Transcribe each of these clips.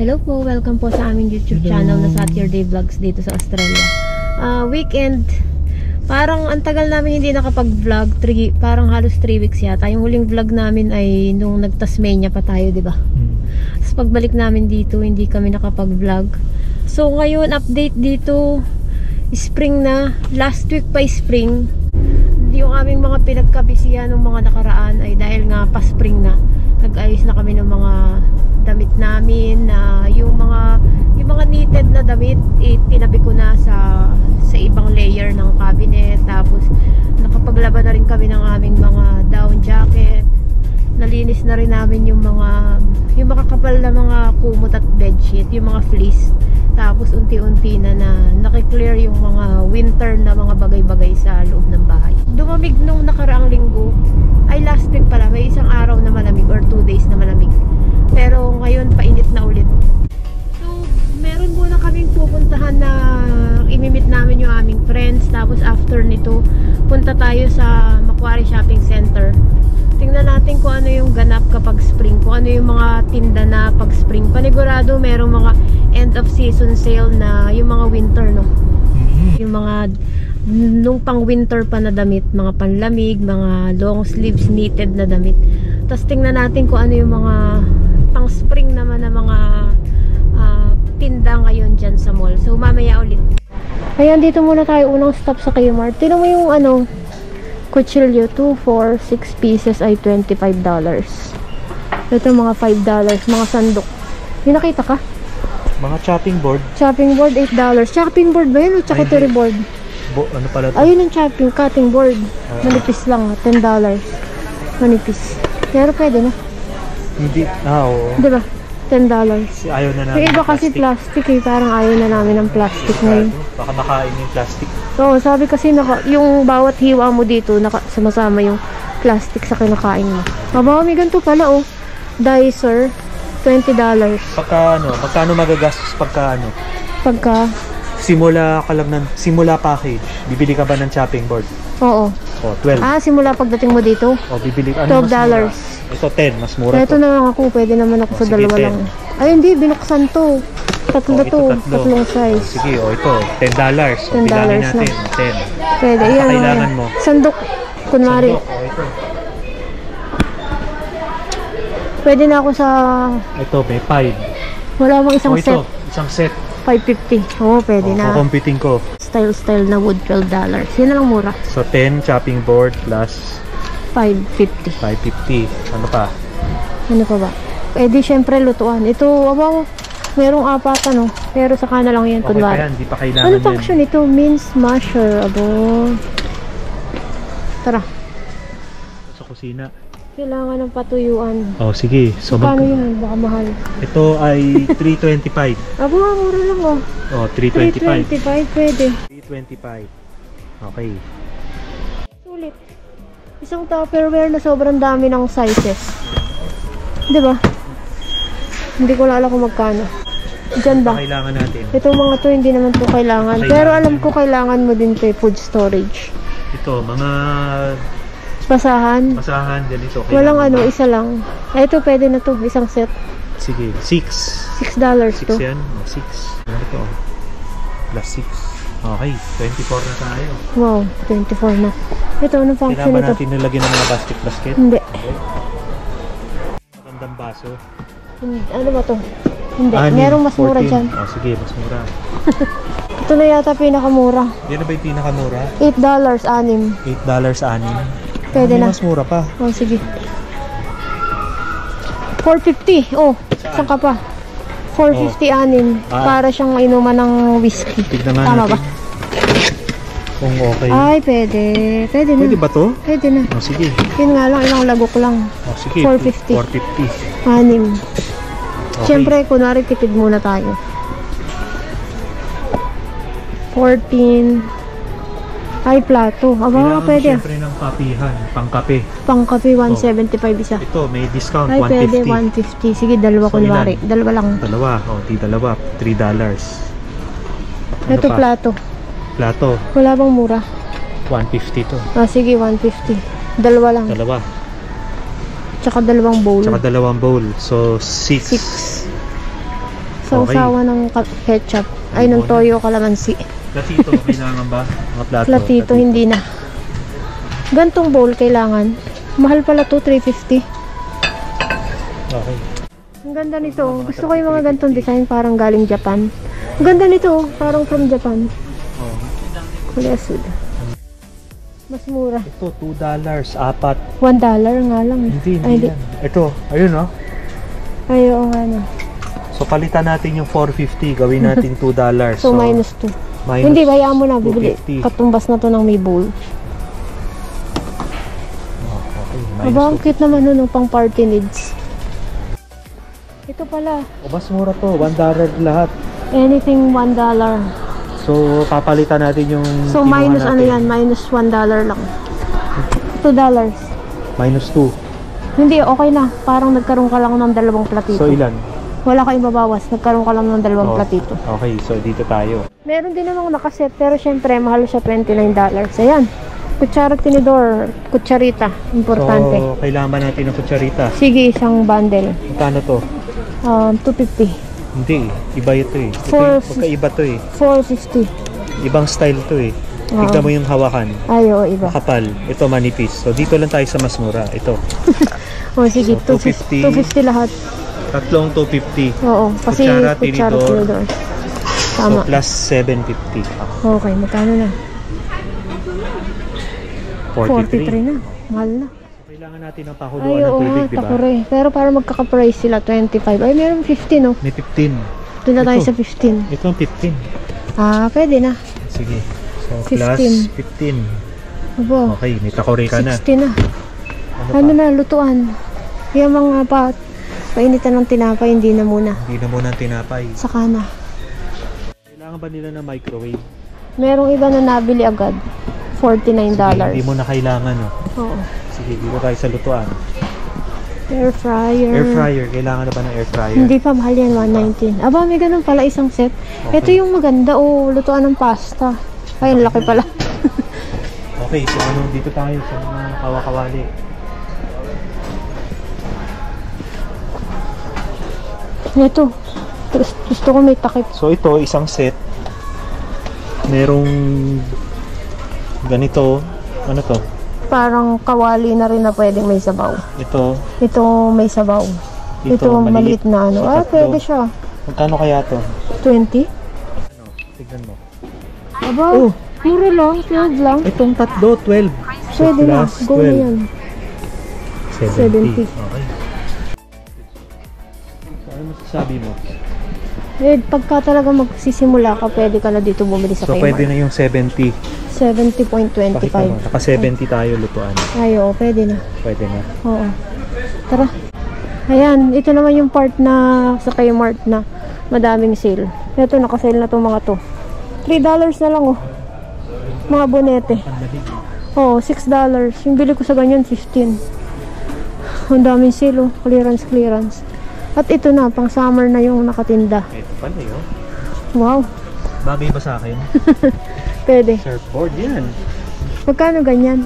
Hello po, welcome po sa aming YouTube channel na Saturday Vlogs dito sa Australia. Weekend, parang ang tagal namin hindi nakapag-vlog, parang halos 3 weeks yata. Yung huling vlog namin ay nung nag-Tasmania pa tayo, di ba? Tapos pagbalik namin dito, hindi kami nakapag-vlog. So ngayon, update dito, spring na. Last week pa spring. Yung aming mga pinagkabisihan ng mga nakaraan ay dahil nga pa-spring na. Nag-ayos na kami ng mga damit namin, na yung mga knitted na damit tinabi ko na sa ibang layer ng cabinet. Tapos nakapaglaban na rin kami ng aming mga down jacket. Nalinis na rin namin yung makakapal na mga kumot at bedsheet, yung mga fleece. Tapos unti-unti na nakiklear yung mga winter na mga bagay-bagay sa loob ng bahay. Dumamig nung nakaraang linggo, ay last week pala, may isang araw na malamig or 2 days na malamig. Pero ngayon painit na ulit. So meron muna kaming pupuntahan na imimit namin yung aming friends. Tapos after nito, punta tayo sa Macquarie Shopping Center. Tingnan natin kung ano yung ganap kapag spring, kung ano yung mga tinda na pag spring. Panigurado merong mga end of season sale na yung mga winter, no? Yung mga nung pang winter pa na damit, mga panlamig, mga long sleeves knitted na damit. Tapos tingnan natin kung ano yung mga pang spring naman na mga tinda ngayon dyan sa mall. So mamaya ulit. Ayan, dito muna tayo unang stop sa Kmart. Tingnan mo yung kutsilyo, 2, 4, 6 pieces ay $25. Ito mga $5, mga sandok. Yung nakita ka? Mga chopping board. Chopping board, $8. Chopping board ba yun o charcuterie board? Ano pala ito? Ayun yung cutting board. Manipis lang, $10. Manipis. Pero pwede na. Hindi, oo. Diba? $10. Ayaw na namin. Yung iba kasi plastic eh. Parang ayaw na namin ng plastic ngayon. Baka makain yung plastic. Oo, sabi kasi yung bawat hiwa mo dito, sumasama yung plastic sa kinakain mo. Mabawa, may ganito pala oh. Dicer, $20. Magkano magagastos pagka simula package, bibili ka ba ng chopping board? Oo. Oh, 12. Simula pagdating mo dito? Oh, bibili ka. $12. Ito 10, mas mura ito. Ito na lang ako, pwede naman ako sa dalawa 10. Lang. Ay hindi, binuksan to. Tatlong size. Sige, ito, $10. So, bilangin natin, 10. Pwede, yan. Kailangan mo. Sandok, kunwari. Ito. Pwede na ako sa... Ito, may 5. Wala bang isang set? Isang set. $5.50. Oo, pwede na. Kukumpitin ko. Style na wood, $12. Yan na lang mura. So, 10 chopping board plus... $5.50. Ano pa? Ano pa ba? Pwede syempre lutuan. Ito, merong 4 pero saka na lang yan, kunwari. Okay, hindi pa kailangan ano function ito? Mince masher. Tara. Sa kusina. Kailangan ng patuyuan. Oh, sige. So, paano yun? Baka mahal. Ito ay $3.25. Mura lang oh. Oh, $3.25. $3.25, pwede. $3.25. Okay. Sulit. Isang Tupperware na sobrang dami ng sizes. Diba? Hindi ko alam kung magkano. Diyan ba? Kailangan natin. Itong mga to, hindi naman to kailangan. Pero alam ko kailangan mo din to food storage. Ito, mga... Basahan, ganito. Walang isa lang. Ito pwede na to, isang set. Sige, $6 to. 6 yan, 6. Ano to? Plus 6. Okay, 24 na tayo. Wow, 24 na. Ito, anong function ito? ito? Kailangan natin nilagyan ng mga plastic basket? Hindi. Magandang baso. Ano ba to? Hindi, merong mas mura dyan. Oh, sige, mas mura. Ito na yata pinakamura. Yan na ba yung pinakamura? $8, 6. $8, 6. Pwede na. Mas mura pa. Oh, sige. $4.50. Oh, saan ka pa? $4.50, 6. Para siyang inuman ng whiskey. Tignan nga tama natin. Ba? Kung okay. Ay, pwede. Pwede na. Pwede ba to? Pwede na. Oh, sige. Yun nga lang, ilang lagok lang. Oh, sige. $4.50. 6. Okay. Siyempre, kunwari tipid muna tayo. 14. Ay, plato. Pwede. Siyempre ng kapihan, pangkape. Pangkape, $1.75 isa. Ito, may discount, ay, $1.50. Pwede, $1.50. Sige, dalawa So, kunwari. ilan? Dalawa lang. Dalawa, $3. Ito, pa? Plato. Wala bang mura? $1.50 to. Sige, $1.50. Dalawa lang. Tsaka dalawang bowl. So, 6. Sausawan ng ketchup. Ay, ng toyo kalamansi. Platito, kailangan ba? Mga plato. Platito, hindi na. Gantong bowl kailangan. Mahal pala to, 350. Okay. Ang ganda nito. Gusto ko yung mga gantong design parang galing Japan. Ang ganda nito, parang from Japan. Oh. Kulyasud. Mas mura. Ito, $2, apat. $1 nga lang. Hindi Ay, yan. Ito, ayun oh. Ay, oo nga na. So, palitan natin yung $4.50. Gawin natin $2. So, minus 2. Hindi, bayaan mo na. Bibili. 250. Katumbas na to ng may bowl. Okay, Aba, ang cute naman nun, pang party needs. Ito pala. O, mas mura to. $1 lahat. Anything $1. So, papalitan natin yung So, kinuha minus natin. ano yan? Minus $1 lang. $2. Minus 2. Hindi, okay na. Parang nagkaroon ka lang ng dalawang platito. So, ilan? Wala kang ibabawas. Nagkaroon ka lang ng dalawang Oh, platito. Okay, so dito tayo. Meron din namang nakaset, pero syempre, mahal siya $29. Ayan. Kutsara, tinidor, kutsarita. Importante. So, kailangan ba natin ng kutsarita? Sige, isang bundle. Magkano to? $250. Hindi, iba ito eh. Magkaiba to eh. $450. Ibang style to eh. Tignan mo yung hawakan. Ay, oo, iba. Makapal. Ito manipis. So, dito lang tayo sa mas mura. Ito. O, sige, So, 250. $250 lahat. Tatlong $250. Oo, kasi Kutsara, kutsara, tinidor. tinidor. So, Tama. plus $750. Okay, magkano na? 43 na. Mahal na. Kailangan natin ng Ay, pakuluan ng oo tubig, nga, di ba? takore. Pero para magkaka-price sila, 25. Ay, meron 15, no? May 15. Doon na tayo Ito. sa 15. Ito ang 15. Ah, pwede na. Sige. So, 15. plus 15. Abo, Okay, may takore ka na. 60 na. Ano Ano pa? na, lutuan. Yung mga painitan ng tinapay, hindi na muna. Hindi na muna tinapay. Saka na. Kailangan ba nila ng microwave? Merong iba na nabili agad. $49. Hindi mo na kailangan, no? Oo. Sige, dito tayo sa lutuan. Air fryer. Air fryer. Kailangan na ba ng air fryer? Hindi pa, mahal yan, 119. Aba, may ganun pala isang set. Okay. Ito yung maganda, lutuan ng pasta. Ay, ang laki pala. Okay, so ano, dito tayo sa mga kawakawali. Ito. Gusto ko may takip. So ito, isang set. Merong ganito. Ano to? Parang kawali na rin na pwedeng may sabaw. Ito. Ito may sabaw. Ito maliit na ano. So, Ah, tatlo. pwede siya. Magkano kaya to? 20? Ano? Tignan mo. Aba, Oh. mura lang. 12 lang. Itong tatlo, 12. So Pwede na. plus Go na 12. yan. 70. Okay. So ano masasabi mo? Eh, pagka talaga magsisimula ka, pwede ka na dito bumili sa So Kmart. pwede na yung 70. 70.25. Pakita mo. Naka 70 tayo lutuan. Ay, oo, pwede na. Pwede na. Oo. Tara. Ayan, ito naman yung part na sa Kmart na madaming sale. Ito, nakasale na itong mga to. $3 na lang, oh. Mga bonete. Oo, $6. Yung bili ko sa ganyan, 15. Ang daming sale, oh. Clearance. At ito na, pang summer na yung nakatinda. Ito pala yun. Wow. Bagay ba sa akin? Pwede. Surfboard yan. Magkano ganyan?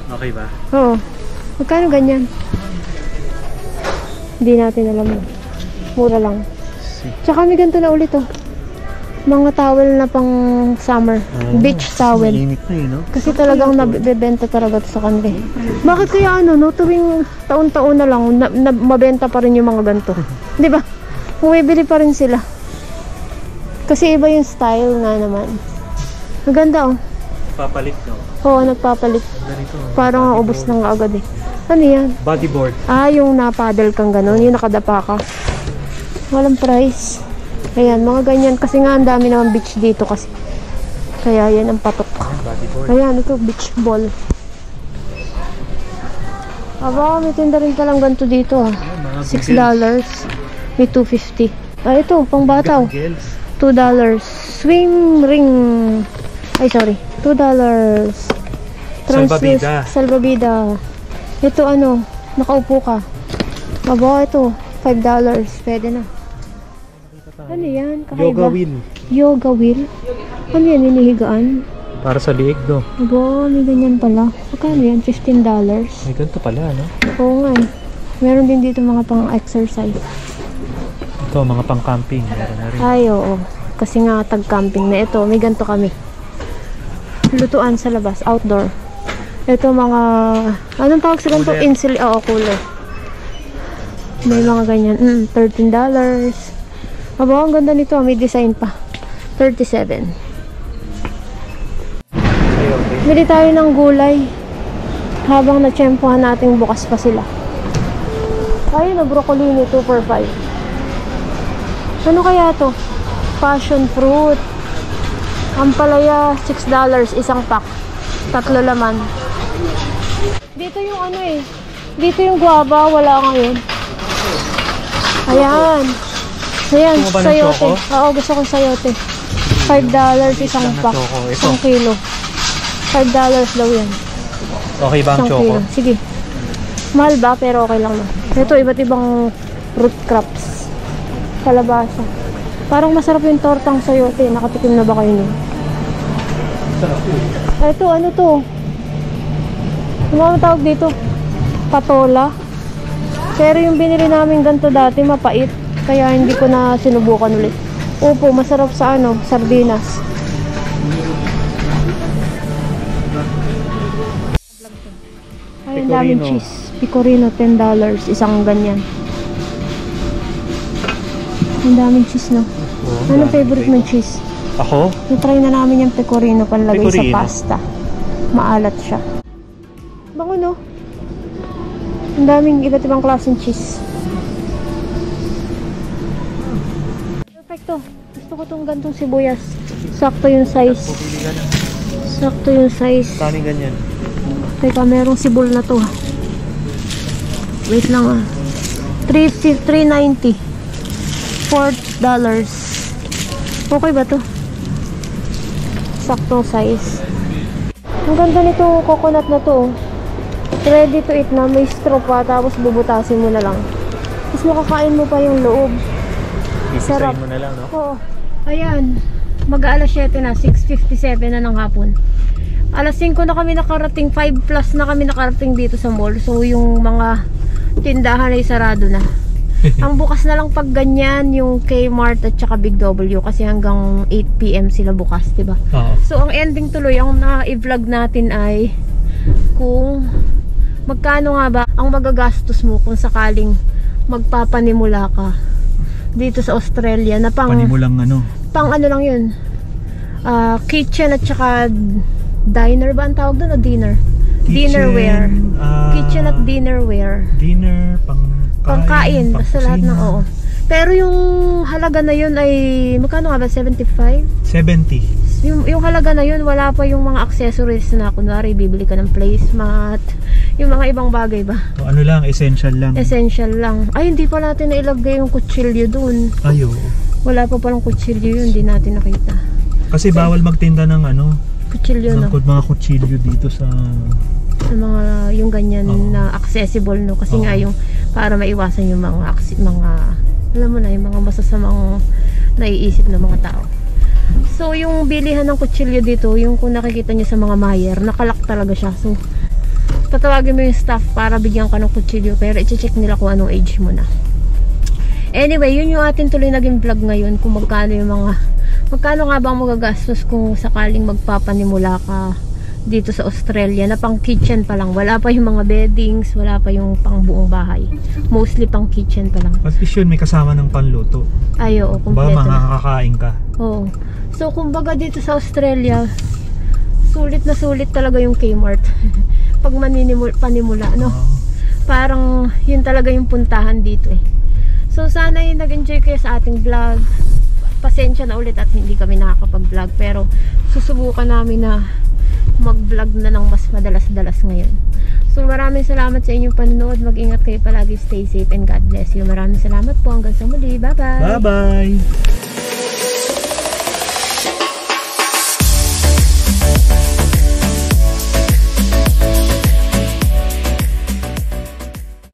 Okay ba? Oo. Magkano ganyan? Hindi natin alam. Mura lang. Tsaka may ganito na ulit, oh. Mga towel na pang summer. Beach towel. Mainit na no? Kasi talagang nabibenta talaga to sa kanila. Bakit kaya ano, no? Tuwing taon-taon na lang, mabenta pa rin yung mga ganito. Di ba? Bumibili pa rin sila. Kasi iba yung style nga naman. Maganda, oh. Papalit, no? Oo, nagpapalit. Ganito. Parang ubos na nga agad eh. Ano yan? Bodyboard. Ah, yung napaddle kang gano'n, yung nakadapa ka. Walang price. Ayan, mga ganyan. Kasi nga, ang dami naman beach dito kasi. Kaya yan ang patok. Bodyboard. Ayan, ito, beach ball. Aba, may tinda rin palang ganito dito, ah. $6. May $2.50. Ah, ito, pang bata, oh. Girls. $2. Swing ring. Ay, sorry. $2. Salbabida. Salbabida. Ito, ano, nakaupo ka. Aba, ito, $5. Pwede na. Ano yan? Kakaiba. Yoga wheel. Yoga wheel? Ano yan? Hinihigaan? Para sa liig, no? Aba, may ganyan pala. Magkano yan? $15? May ganito pala, no? Oo nga eh. Meron din dito mga pang exercise. Ito, mga pang-camping. Meron na rin. Ay, oo. Kasi nga tag-camping na ito. May ganito kami. Lutuan sa labas, outdoor. Ito mga, anong tawag sa ganito? Cooler. Oo, cooler. May mga ganyan. $13. Aba, ang ganda nito. May design pa. 37. Bili tayo ng gulay. Habang na-tsempohan natin, bukas pa sila. Ayun na, broccoli 2 for 5. Ano kaya to? Passion fruit. Ampalaya, $6. Isang pack. 3 laman. Dito yung ano eh. Dito yung guava. Wala ngayon. Ayan. Ayan, Gusto mo ba ng sayote. choco? Oo, gusto ko sayote. $5 isang Isang na pack. choco. Ito. Isang kilo. $5 daw yan. Okay ba ang Isang choco? kilo. Sige. Mahal ba? Pero okay lang na. Ito, iba't ibang root crops. Kalabasa. Parang masarap yung tortang sayote. Nakatikim na ba kayo nun? Ito, ano to? Ano ang tawag dito? Patola. Pero yung binili namin ganito dati, mapait. Kaya hindi ko na sinubukan ulit. Opo, masarap sa ano, sardinas. Ay, ang daming Pecorino. cheese. Pecorino, $10. Isang ganyan. Ang daming cheese, no? Oh, Ano favorite mong cheese? Ako? Na-try na namin yung pecorino panlagay sa Pecorino. pasta. Maalat siya. Bango, no? Ang daming iba't ibang klaseng cheese. Perfecto. Gusto ko tong gantong sibuyas. Sakto yung size. Pupili ka na. Sakto yung size. Kani ganyan. Teka, merong sibol na to. Wait lang ah. $3.90. $4. Okay ba to? Saktong size. Ang ganda nitong coconut na to. Ready to eat na. May straw pa. Tapos bubutasin mo na lang. Tapos makakain mo pa yung loob. Sarap. Isayin mo na lang, no? Oo. Ayan. Mag-aalas 7 na. 6:57 na ng hapon. Alas 5 na kami nakarating. 5 plus na kami nakarating dito sa mall. So yung mga tindahan ay sarado na. Ang bukas na lang pag ganyan yung Kmart at saka Big W kasi hanggang 8 PM sila bukas, diba? Oo. So ang ending tuloy, ang na-i-vlog natin ay kung magkano nga ba ang magagastos mo kung sakaling magpapanimula ka dito sa Australia na pang Panimulang ano. pang ano lang yun, kitchen at saka diner ba ang tawag doon o dinner? Dinnerware. Kitchen at dinnerware. Dinner, Pangkain, basta lahat ng oo. Pero yung halaga na yun ay, magkano nga ba? 75? 70. Yung halaga na yun, wala pa yung mga accessories na kunwari, bibili ka ng placemat, yung mga ibang bagay ba? So, ano lang, essential lang. Essential lang. Ay, hindi pa natin nailagay yung kutsilyo dun. Ayo. Wala pa palang kutsilyo yun, hindi natin nakita. Kasi bawal magtinda ng ano, Kutsilyo no? mga kutsilyo dito sa Mga yung ganyan Oo. na accessible no kasi Oo. nga yung para maiwasan yung mga alam mo na yung mga masasamang naiisip ng mga tao. So yung bilihan ng kutsilyo dito, yung kung nakikita niyo sa mga Meijer, nakalak talaga siya. So tatawagin mo yung staff para bigyan ka ng kutsilyo pero i-check nila kung anong age mo na. Anyway, yun yung atin tuloy naging vlog ngayon kung magkano nga ba ang magagastos kung sakaling magpapanimula ka dito sa Australia na pang kitchen pa lang. Wala pa yung mga beddings, wala pa yung pang buong bahay. Mostly pang kitchen pa lang. at least yun, may kasama ng panluto. Ay, oo, Ba, kompleto na. makakakain ka. Oo. So, kumbaga dito sa Australia, sulit na sulit talaga yung Kmart. Pag panimula, no? Oo. Parang yun talaga yung puntahan dito eh. So, sana yung nag-enjoy kayo sa ating vlog. Pasensya na ulit at hindi kami nakakapag-vlog. Pero, susubukan namin na mag-vlog na ng mas madalas-dalas ngayon. So maraming salamat sa inyong panonood. Mag-ingat kayo palagi. Stay safe and God bless you. Maraming salamat po. Hanggang sa muli. Bye-bye! Bye-bye!